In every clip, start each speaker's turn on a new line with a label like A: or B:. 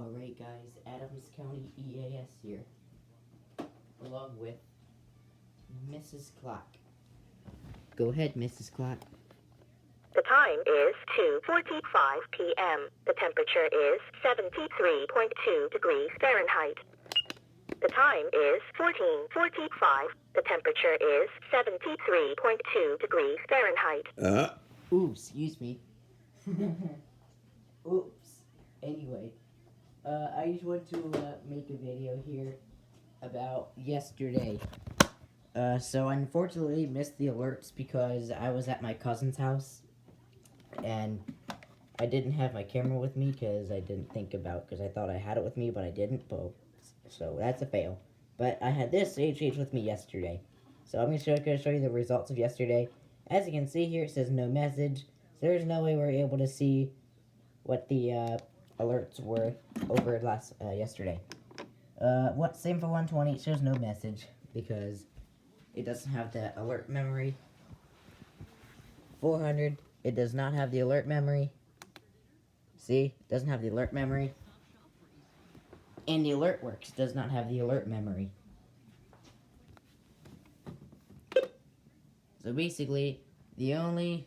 A: Alright guys, Adams County EAS here, along with Mrs. Clock. Go ahead, Mrs. Clock.
B: The time is 2:45 p.m. The temperature is 73.2 degrees Fahrenheit. The time is 14:45. The temperature is 73.2 degrees Fahrenheit.
A: Ooh, excuse me. Oops. Anyway, I just want to make a video here about yesterday. So I unfortunately missed the alerts because I was at my cousin's house and I didn't have my camera with me because I didn't think about, because I thought I had it with me but I didn't, so that's a fail. But I had this HH with me yesterday. So I'm going to show you the results of yesterday. As you can see here, it says no message. So there's no way we're able to see what the alerts were over yesterday. Same for 120, it shows no message because it doesn't have the alert memory. 400, it does not have the alert memory. See, it doesn't have the alert memory. And the alert works, does not have the alert memory. So basically, the only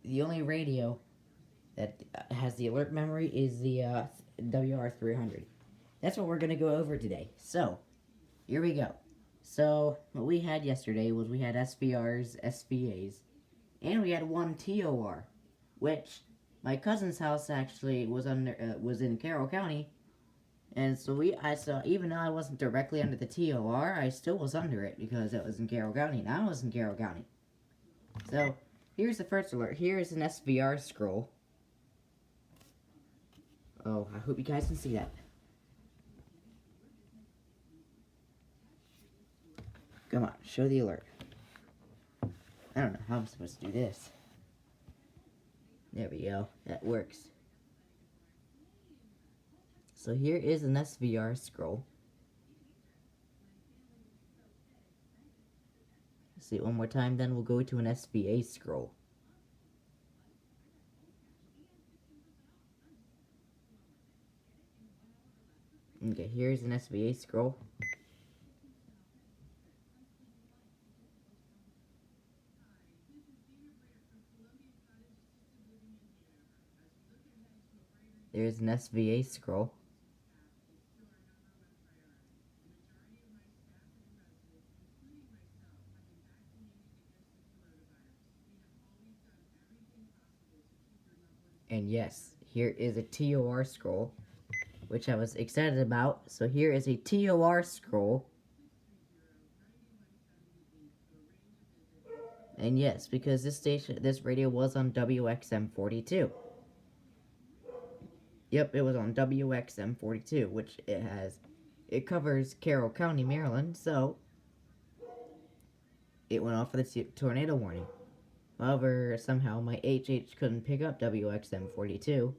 A: radio that has the alert memory is the WR300. That's what we're going to go over today. So, here we go. So, what we had yesterday was we had SVRs, SVAs, and we had one TOR, which my cousin's house actually was in Carroll County, and so even though I wasn't directly under the TOR, I still was under it because it was in Carroll County, and I was in Carroll County. So, here's the first alert. Here is an SVR scroll. Oh, I hope you guys can see that. Come on, show the alert. I don't know how I'm supposed to do this. There we go. That works. So here is an SVR scroll. See it one more time, then we'll go to an SVA scroll. Okay, here's an SVA scroll. There's an SVA scroll. And yes, here is a TOR scroll, which I was excited about. So here is a TOR scroll. And yes, because this radio was on WXM42. Yep, it was on WXM42, which it covers Carroll County, Maryland, so it went off for the tornado warning. However, somehow my HH couldn't pick up WXM42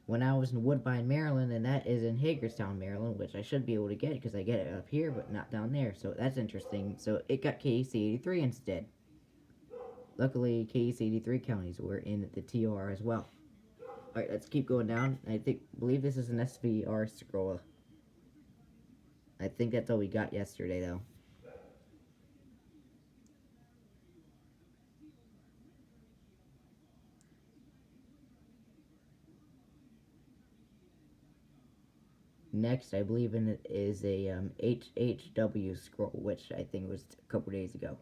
A: when I was in Woodbine, Maryland, and that is in Hagerstown, Maryland, which I should be able to get because I get it up here, but not down there, so that's interesting. So it got KEC83 instead. Luckily, KEC83 counties were in the TOR as well. Alright, let's keep going down. I believe this is an SVR scroll. I think that's all we got yesterday, though. Next, I believe it is a HHW scroll, which I think was a couple days ago.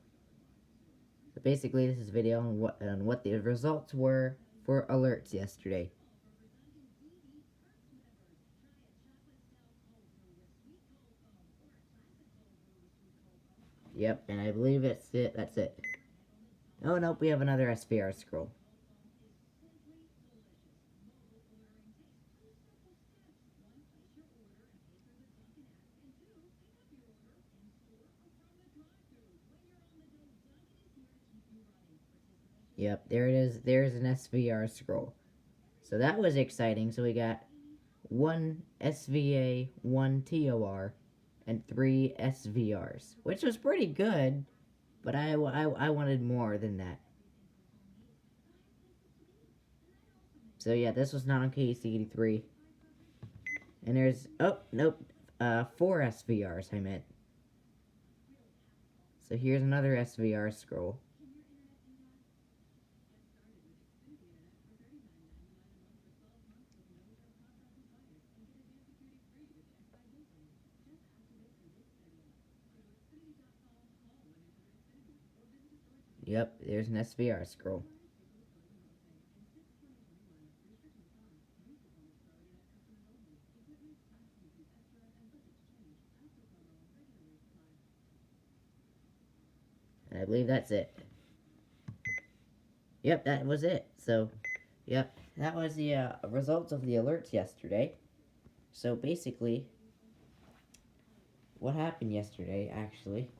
A: So basically, this is a video on what the results were for alerts yesterday. Yep, and I believe that's it. Oh, nope, we have another SVR scroll. Yep, there it is. There's an SVR scroll. So that was exciting. So we got 1 SVA, 1 TOR, and 3 SVRs, which was pretty good, but I wanted more than that. So yeah, this was not on KEC83. And there's, oh, nope, 4 SVRs I meant. So here's another SVR scroll. Yep, there's an SVR scroll. And I believe that's it. Yep, that was it. So, yep, that was the results of the alerts yesterday. So basically, what happened yesterday, actually,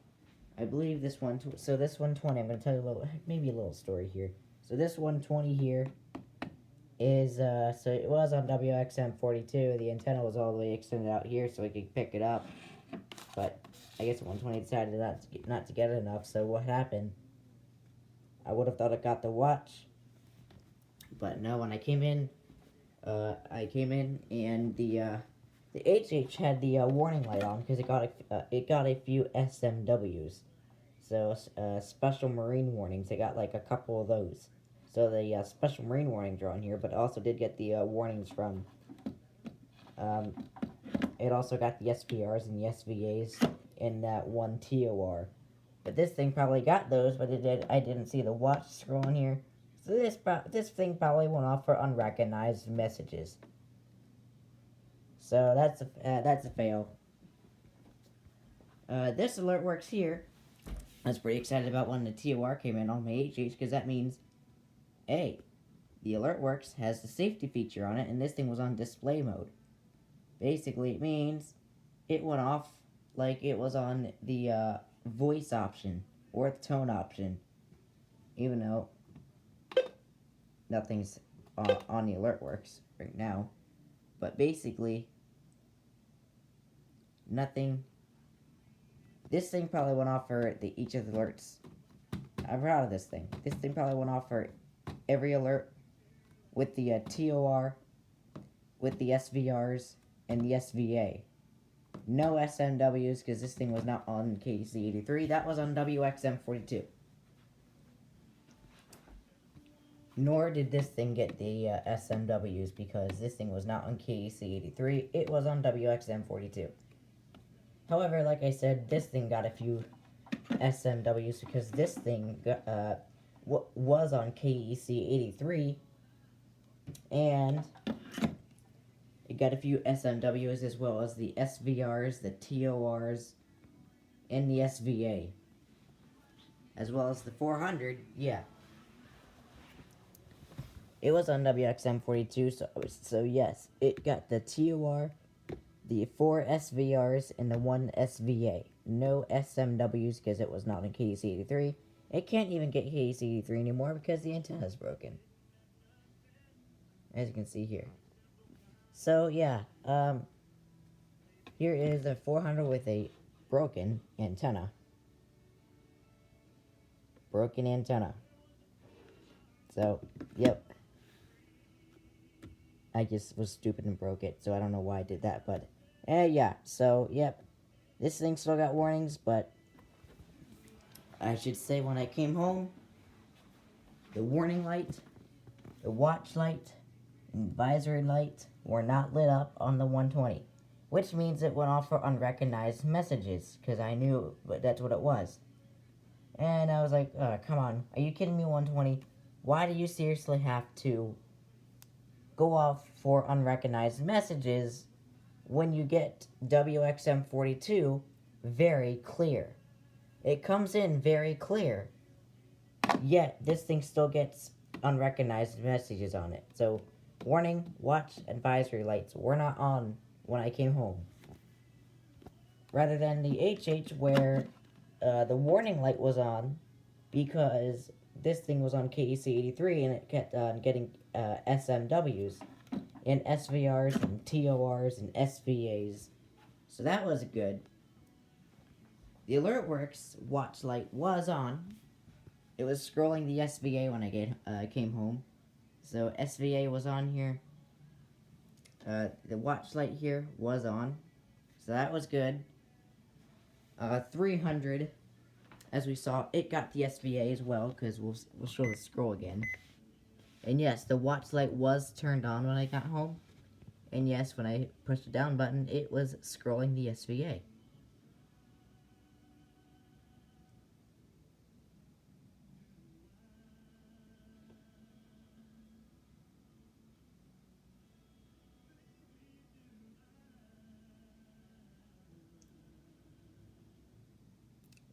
A: I believe this one, so this 120, I'm going to tell you maybe a little story here. So this 120 here is, so it was on WXM42, the antenna was all the way extended out here so we could pick it up, but I guess 120 decided not to get it enough, so what happened, I would have thought it got the watch, but no, when I came in and the HH had the warning light on because it got a few SMWs. So special marine warnings. It got like a couple of those. So the special marine warnings are on here, but it also did get the warnings from. It also got the SPRs and the SVAs in that one TOR. But this thing probably got those, but I didn't see the watch scroll in here. So this thing probably went off for unrecognized messages. So that's a fail. This alert works here. I was pretty excited about when the TOR came in on my HH because that means, hey, the alert works has the safety feature on it, and this thing was on display mode. Basically, it means it went off like it was on the voice option or the tone option, even though nothing's on the alert works right now. But basically, nothing. This thing probably went off for each of the alerts. I'm proud of this thing. This thing probably went off for every alert with the TOR, with the SVRs, and the SVA. No SMWs because this thing was not on KC83. That was on WXM42. Nor did this thing get the SMWs because this thing was not on KC83. It was on WXM42. However, like I said, this thing got a few SMWs because this thing was on KEC 83 and it got a few SMWs as well as the SVRs, the TORs, and the SVA. As well as the 400, yeah. It was on WXM42, so yes, it got the TOR, the 4 SVRs, and the 1 SVA. No SMWs because it was not in KEC83. It can't even get KEC83 anymore because the antenna is broken. As you can see here. So, yeah, here is a 400 with a broken antenna. Broken antenna. So, yep. I just was stupid and broke it, so I don't know why I did that, but, yeah, so, yep. This thing still got warnings, but I should say when I came home, the warning light, the watch light, and visor light were not lit up on the 120, which means it went off for unrecognized messages, because I knew that's what it was. And I was like, come on, are you kidding me, 120? Why do you seriously have to go off for unrecognized messages when you get WXM42 very clear? It comes in very clear, yet this thing still gets unrecognized messages on it. So, warning, watch, advisory lights were not on when I came home. Rather than the HH where the warning light was on because this thing was on KEC 83 and it kept getting SMWs and SVRs and TORs and SVAs. So that was good. The AlertWorks watch light was on. It was scrolling the SVA when I came home. So SVA was on here. The watch light here was on, so that was good. 300, as we saw, it got the SVA as well, because we'll show the scroll again. And yes, the watch light was turned on when I got home. And yes, when I pushed the down button, it was scrolling the SVA.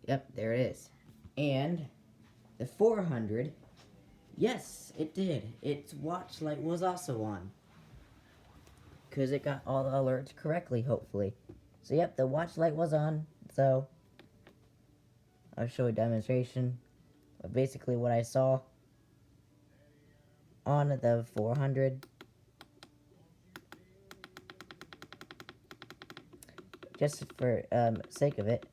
A: Yep, there it is. And the 400, yes, it did. Its watch light was also on. Because it got all the alerts correctly, hopefully. So yep, the watch light was on, so I'll show a demonstration of basically what I saw on the 400. Just for sake of it,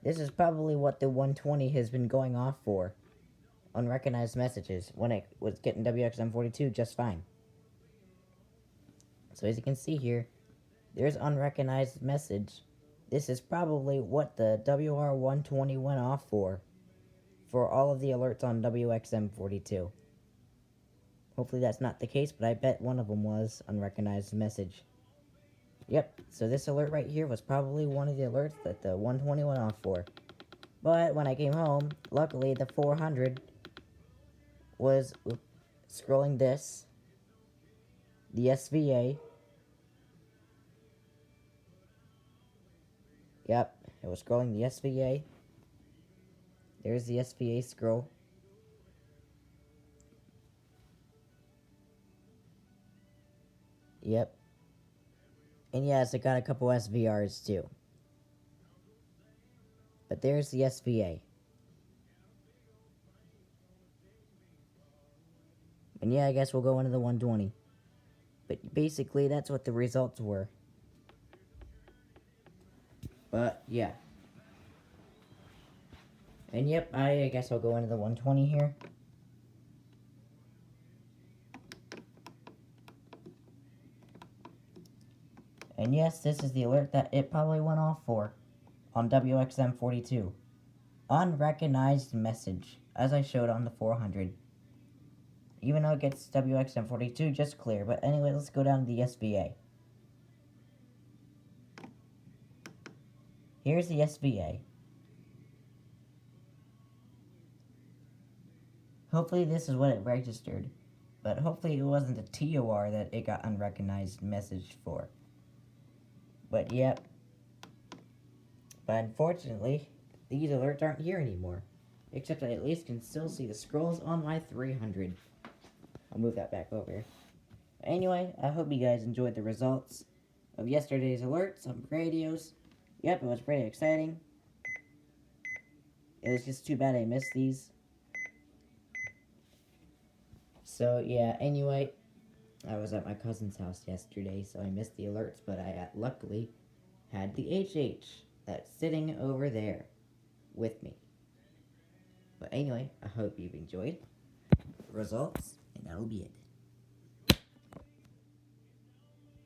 A: this is probably what the 120 has been going off for. Unrecognized messages, when it was getting WXM42 just fine. So as you can see here, there's unrecognized message. This is probably what the WR120 went off for all of the alerts on WXM42. Hopefully that's not the case, but I bet one of them was unrecognized message. Yep, so this alert right here was probably one of the alerts that the 120 went off for. But when I came home, luckily the 400 was scrolling this, the SVA. Yep, it was scrolling the SVA. There's the SVA scroll. Yep. And yes, it got a couple SVRs too. But there's the SVA. And yeah, I guess we'll go into the 120. But basically, that's what the results were. But, yeah. And yep, I guess I'll go into the 120 here. And yes, this is the alert that it probably went off for on WXM42. Unrecognized message, as I showed on the 400. Even though it gets WXM42 just clear. But anyway, let's go down to the SVA. Here's the SVA. Hopefully this is what it registered. But hopefully it wasn't a TOR that it got unrecognized message for. But yep. But unfortunately, these alerts aren't here anymore. Except I at least can still see the scrolls on my 300. I'll move that back over. Anyway, I hope you guys enjoyed the results of yesterday's alerts on radios. Yep, it was pretty exciting. It was just too bad I missed these. So yeah, anyway, I was at my cousin's house yesterday, so I missed the alerts, but I luckily had the HH that's sitting over there with me. But anyway, I hope you've enjoyed the results, and that'll be it.